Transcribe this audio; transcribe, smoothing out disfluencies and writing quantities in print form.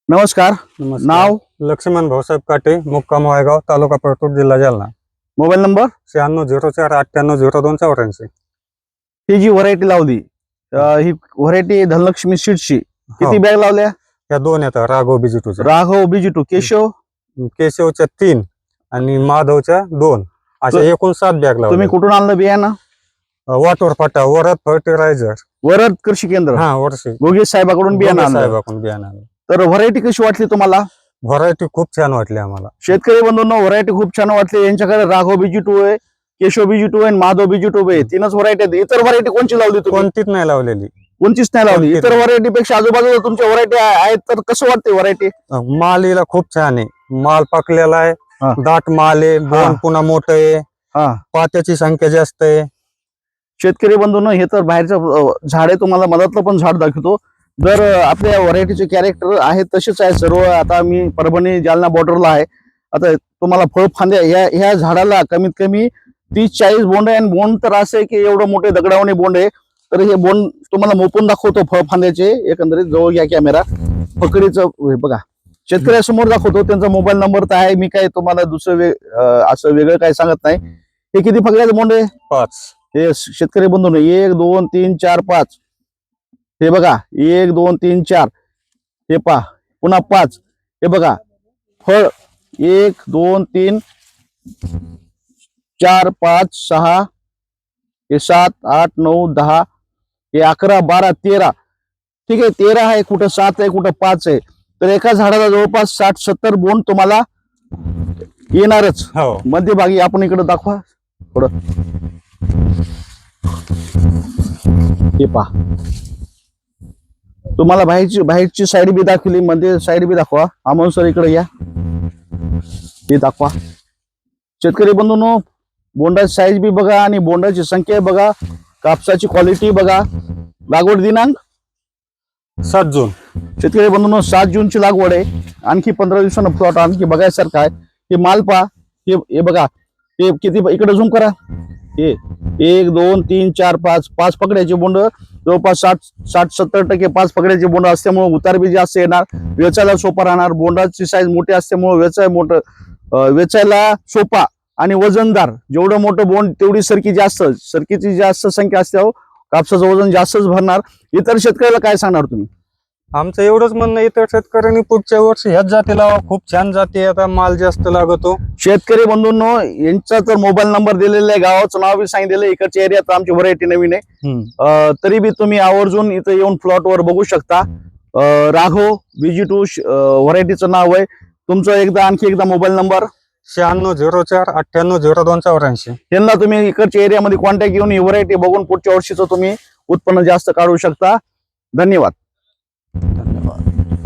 नमस्कार. नमस्कार. नाव, लक्ष्मण भाऊसाहेब काटे, मुक्काम वायगाव, तालुका परतूर, जिल्हा जालना. Mobile number. 9604 98 0284. ही जी व्हरायटी लावली ही व्हरायटी धनलक्ष्मी सीड्सची किती बॅग लावल्या? या दोन येतात, राघव बिजिटूच्या. राघव, बिजिटू, केशव. केशवच्या 3 आणि माधवच्या 2, अशा एकूण 7 बॅग लावल्या. तुम्ही कुठून आणलं बियाणं? वाटोर फाटा, वरद फर्टिलायझर. वरद कृषी केंद्र. हा, वर्षी गोगे साहेबाकडून बियाणं आणलं. साहेबाकडून बियाणं आणलं. तर व्हरायटी कशी वाटली तुम्हाला? व्हरायटी खूप छान वाटली आम्हाला. शेतकरी बंधूंनो, व्हरायटी खूप छान वाटली. यांच्याकडे राघव बिजिटू आहे, केशव बिजिटू आहे, माधव बिजिटू आहे. 3च व्हरायटी आहेत. इतर व्हरायटी कोणची लावली तुम्ही? कोणतीच नाही लावलेली. कोणतीच नाही लावली. कोणतीच इतर व्हरायटी पेक्षा आजूबाजूला तुमच्या व्हरायटी आहेत, तर कसं वाटते व्हरायटी? माल हिला खूप छान आहे. माल पकलेला आहे, हा. दाट माल आहे, बोंड पुन्हा मोठं आहे, हा, पात्याची संख्या जास्त आहे. शेतकरी बंधूंनो, हे तर बाहेरचं झाड आहे. तुम्हाला मधातलं पण झाड दाखवतो. जर आपल्या व्हरायटीचे कॅरेक्टर आहेत तसेच आहे सर्व. आता मी परभणी जालना बॉर्डरला आहे. आता तुम्हाला फळ फांद्या ह्या झाडाला कमीत कमी 30-40 बोंड आहे. आणि बोंड तर असं आहे की एवढं मोठे दगडावणे बोंड आहे. तर हे बोंड तुम्हाला मोपून दाखवतो फळ फांद्याचे. एकंदरीत जवळ घ्या कॅमेरा. पकडीचं बघा, शेतकऱ्यासमोर दाखवतो. त्यांचा मोबाईल नंबर तर आहे. मी काय तुम्हाला दुसरं असं वेगळं काय सांगत नाही. हे किती फकड्याचे बोंड आहे? 5. हे शेतकरी बंधूंनो, 1 2 3 4 5. हे बघा, 1 2 3 4. हे पहा, पुन्हा 5. हे बघा, फळ 1 2 3 4 5 6. हे 7 8 9 10. हे 11 12 13. ठीक आहे, 13 आहे, कुठं 7 आहे, कुठं 5 आहे. तर एका झाडाला जवळपास 60-70 बोंड तुम्हाला येणारच. हो. मध्यभागी आपण इकडे दाखवा थोडं. हे पहा, तुम्हाला बाहेरची साईड बी दाखवली, मध्ये साईड बी दाखवा. अमोल सर इकडे या, हे दाखवा. शेतकरी बंधूंनो, बोंडाची साईज बी बघा आणि बोंडाची संख्या बघा, कापसाची क्वालिटी बघा. लागवड दिनांक 7 जून. शेतकरी बंधूंनो, 7 जूनची लागवड आहे. आणखी 15 दिवसांना प्लॉट आणखी बघायसारखा आहे. हे माल पहा, हे बघा, हे किती, इकडे झूम करा. हे 1 2 3 4 5 पकड्याचे बोंड जवळपास 60-70% 5 पकड्याचे बोंड असल्यामुळे उतार बी जास्त येणार, वेचायला सोपा राहणार. बोंडाची साईज मोठी असल्यामुळे वेचायला सोपा आणि वजनदार. जेवढं मोठं बोंड तेवढी सरकीची जास्त संख्या असल्यावर कापसाचं वजन जास्तच भरणार. इतर शेतकऱ्याला काय सांगणार तुम्ही? आमचं एवढंच म्हणणं, इतर शेतकऱ्यांनी पुढच्या वर्षी ह्याच जाती लावा. खूप छान जाती आहे. आता माल जास्त लागतो. शेतकरी बंधूंनो, यांचा तर मोबाईल नंबर दिलेला आहे, गावाचं नाव बी सांगितलेलं आहे. इकडच्या एरियात आमची व्हरायटी नवीन आहे. तरी बी तुम्ही आवर्जून इथं येऊन प्लॉटवर बघू शकता. राघव बिजिटू व्हरायटीचं नाव आहे. तुमचं आणखी एकदा मोबाईल नंबर. 9604 98 0284. यांना तुम्ही इकडच्या एरियामध्ये कॉन्टॅक्ट घेऊन ही व्हरायटी बघून पुढच्या वर्षीचं तुम्ही उत्पन्न जास्त काढू शकता. धन्यवाद.